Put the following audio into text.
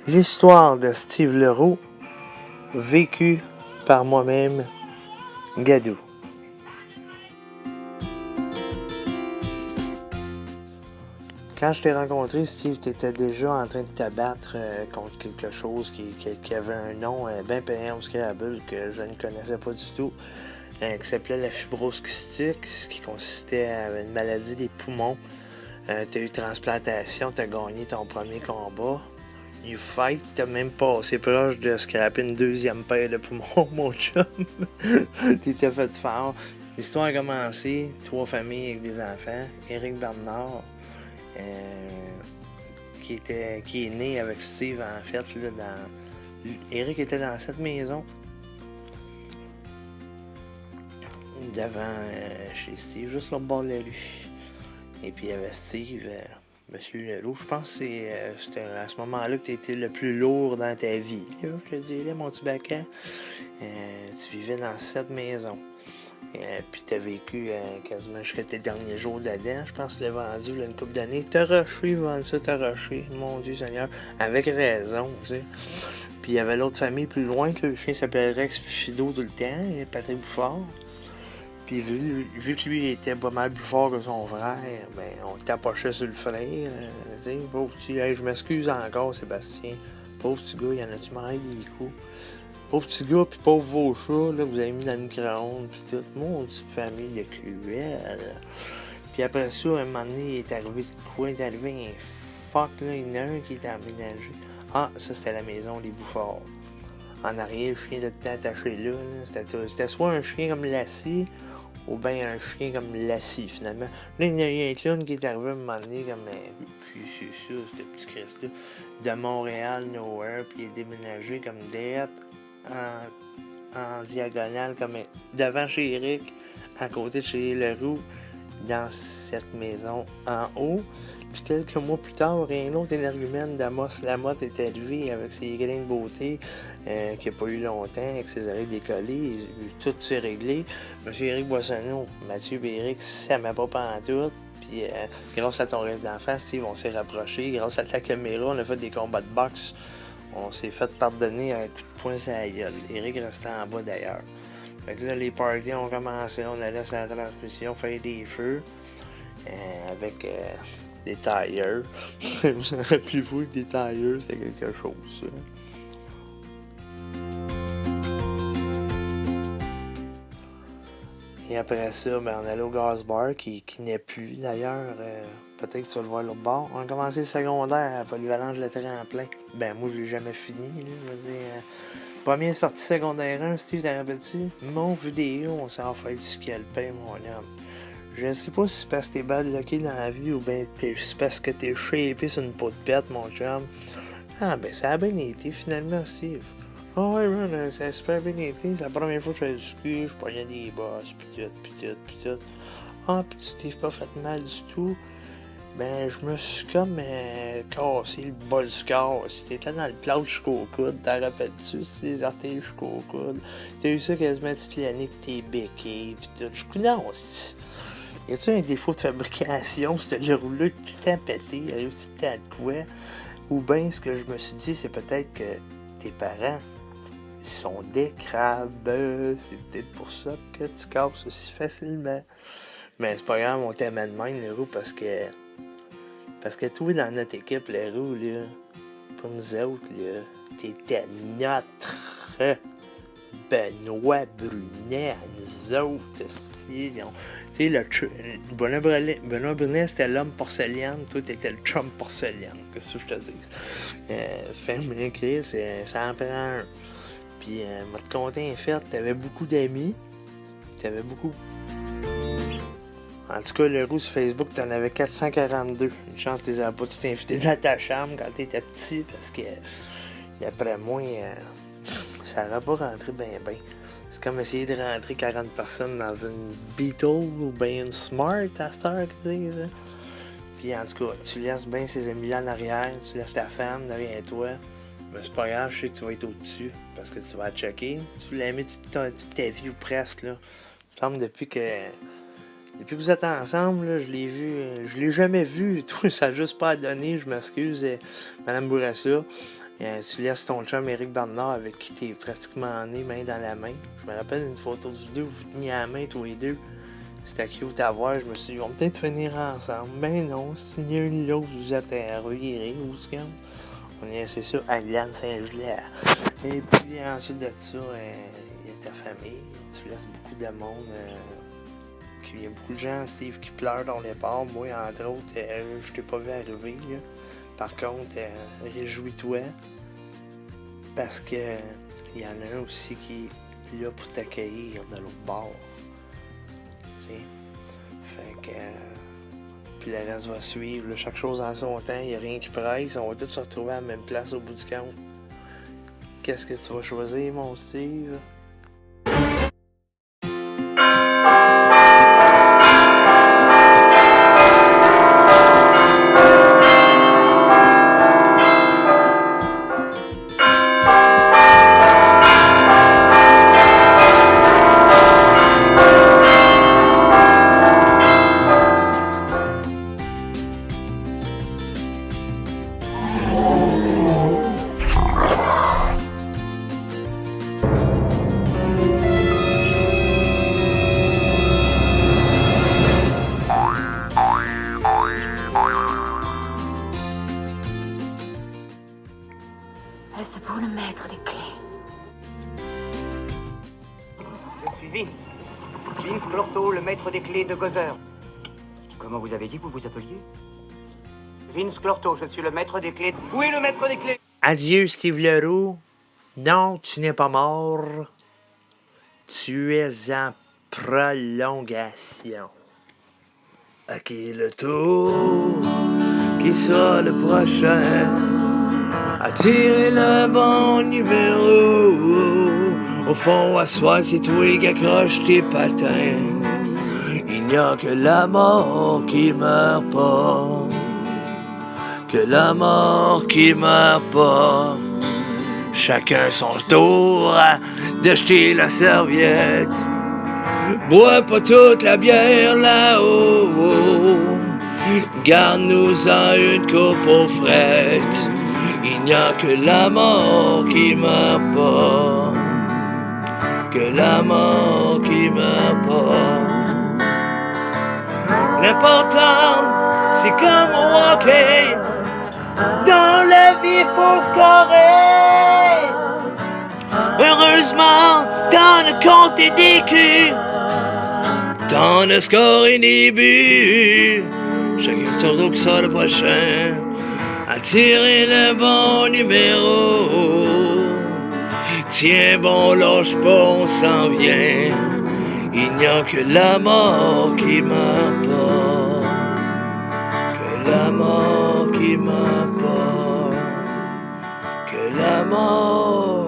L'histoire de Steve Leroux, vécue par moi-même, Gadou. Quand je t'ai rencontré, Steve, tu étais déjà en train de te battre contre quelque chose qui avait un nom bien payant au Scrabble que je ne connaissais pas du tout, qui s'appelait la fibrose kystique, ce qui consistait à une maladie des poumons. Tu as eu transplantation, tu as gagné ton premier combat. You fight, t'as même passé proche de scraper une deuxième paire de poumons, mon chum. T'étais fait fort. L'histoire a commencé, 3 familles avec des enfants. Éric Bernard, qui est né avec Steve, en fait. Éric était dans cette maison, devant chez Steve, juste au bord de la rue. Et puis il y avait Steve, Monsieur Leroux. Je pense que c'était à ce moment-là que tu étais le plus lourd dans ta vie. Là, je te dirais, mon petit bacan. Tu vivais dans cette maison. Puis tu as vécu quasiment jusqu'à tes derniers jours dedans. Je pense que tu l'as vendu là, une couple d'années. T'as rushé, vendu ça, t'as rushé. Mon Dieu Seigneur. Avec raison, tu sais. Puis il y avait l'autre famille plus loin, que le chien s'appelait Rex Fido tout le temps. Patrick Bouffard. Puis vu que lui était pas mal plus fort que son frère, ben on tapochait sur le frère. Pauvre petit, hey, je m'excuse encore, Sébastien. Pauvre petit gars, il en a-tu marre des coups? Pauvre petit gars, puis pauvre vos chats, là, vous avez mis dans le micro-ondes, puis tout. Mon petite famille de cruelle. Puis après ça, un moment donné, il est arrivé de quoi? Il est arrivé un fuck, là, il y en a un qui était aménagé. Ah, ça c'était la maison des Bouffards. En arrière, le chien de temps attaché là. C'était soit un chien comme Lassie, ou bien un chien comme Lassie, finalement. Là, il y a un clown qui est arrivé à un moment donné, comme, puis c'est ça, ce petit Christ-là, de Montréal, nowhere, puis il est déménagé comme d'être en diagonale, comme devant chez Eric, à côté de chez Leroux, dans cette maison en haut. Puis quelques mois plus tard, un autre énergumène d'Amos Lamotte est arrivé avec ses grains de beauté, qui n'a pas eu longtemps, avec ses oreilles décollées, tout s'est réglé. Monsieur Éric Boissonneau, Mathieu Béric, ça m'a pas pantoute. Puis grâce à ton rêve d'enfant, Steve, on s'est rapprochés. Grâce à ta caméra, on a fait des combats de boxe. On s'est fait pardonner à tout point sa gueule. Éric restait en bas d'ailleurs. Fait que là, les parties ont commencé, on allait sur la transmission faire des feux avec des tailleurs. Vous en rappelez-vous que des tailleurs, c'est quelque chose, ça. Et après ça, ben, on allait au Gaz Bar, qui n'est plus d'ailleurs. Peut-être que tu vas le voir l'autre bord. On a commencé le secondaire à Polyvalence Le Tremplin. Ben, moi, je l'ai jamais fini. Là, je veux dire, première sortie secondaire 1, Steve, t'en rappelles-tu? Mon vidéo, on s'en fait du scalpé, mon homme. Je sais pas si c'est parce que t'es bad lucky dans la vie ou bien c'est parce que t'es shapé sur une peau de pète, mon chum. Ah, ben, ça a bien été finalement, Steve. Ah ouais, man, ça a super bien été. C'est la première fois que je faisais du ski, je pognais des bosses, pis tout. Ah, pis tu t'es pas fait mal du tout. Ben, je me suis comme cassé le bas du corps. Si t'étais dans le plâtre jusqu'au coude, t'en rappelles-tu? Si les orteils jusqu'au coude. T'as eu ça quasiment toute l'année que t'es béqué, pis tout. Je suis non, c'est. Y a-tu un défaut de fabrication? C'était le rouleau tout le temps pété, il y a eu tout le temps de quoi? Ou bien ce que je me suis dit, c'est peut-être que tes parents sont des crabes. C'est peut-être pour ça que tu casses aussi facilement. Mais c'est pas grave, on t'aimait de même, Leroux, parce que toi, dans notre équipe, Leroux, là, pour nous autres, là, t'étais notre Benoît Brunet à nous autres aussi. Tu sais, Benoît Brunet, c'était l'homme porcelaine. Toi, t'étais le chum porcelaine. Qu'est-ce que je te dis? Fais-moi écrire, ça en prend un. Puis, moi, te compter un fait, t'avais beaucoup d'amis. T'avais beaucoup. En tout cas, le roux sur Facebook, t'en avais 442. Une chance que tu les avais pas tous invités dans ta chambre quand t'étais petit, parce que, d'après moi, ça n'aurait pas rentré bien. C'est comme essayer de rentrer 40 personnes dans une Beetle ou bien une Smart à cette heure, ça. Puis en tout cas, tu laisses bien ces amis-là en arrière, tu laisses ta femme derrière toi. Mais c'est pas grave, je sais que tu vas être au-dessus, parce que tu vas checker. Tu l'as aimé toute ta vie ou presque, là. Il me semble depuis depuis que vous êtes ensemble, là, je l'ai jamais vu. Tout, ça n'a juste pas donné, je m'excuse, Madame Bourassa. Tu laisses ton chum Éric Bernard avec qui t'es pratiquement né main dans la main. Je me rappelle d'une photo de vidéo où vous teniez la main tous les deux. C'était cute à voir, je me suis dit, ils vont peut-être finir ensemble. Ben non, si l'un ou l'autre vous êtes revirés ou ce qu'on. On est c'est ça, à Glannes-Saint-Gilles. Et puis ensuite de ça, il y a ta famille. Tu laisses beaucoup de monde. Il y a beaucoup de gens, Steve, qui pleurent dans les ports. Moi, entre autres, je t'ai pas vu arriver. Là. Par contre, réjouis-toi. Parce que il y en a un aussi qui est là pour t'accueillir de l'autre bord. T'sais. Fait que. Puis le reste va suivre. Là. Chaque chose en son temps, il n'y a rien qui presse. On va tous se retrouver à la même place au bout du compte. Qu'est-ce que tu vas choisir, mon Steve? Est-ce pour le maître des clés? Je suis Vince Clorto, le maître des clés de Gozer. Comment vous avez dit que vous vous appeliez? Vince Clorto, je suis le maître des clés. Où est le maître des clés? Adieu, Steve Leroux. Non, tu n'es pas mort. Tu es en prolongation. À qui est le tour? Qui sera le prochain? Attirer le bon numéro. Au fond, à soi, c'est toi qui accroche tes patins. Il n'y a que la mort qui meurt pas. Que la mort qui meurt pas. Chacun son tour de jeter la serviette. Bois pas toute la bière là-haut. Garde-nous-en une coupe aux frettes. Il n'y a que la mort qui meurt pas. Que la mort qui meurt pas. L'important, c'est comme au hockey. Dans la vie, faut scorer. Heureusement, t'en as compté des culs. T'en as scoré des buts. Chacun surtout que ça le prochain. Attirer le bon numéro. Tiens bon, lâche pas, on s'en vient. Il n'y a que la mort qui meurt pas. Que la mort qui meurt pas. Que la mort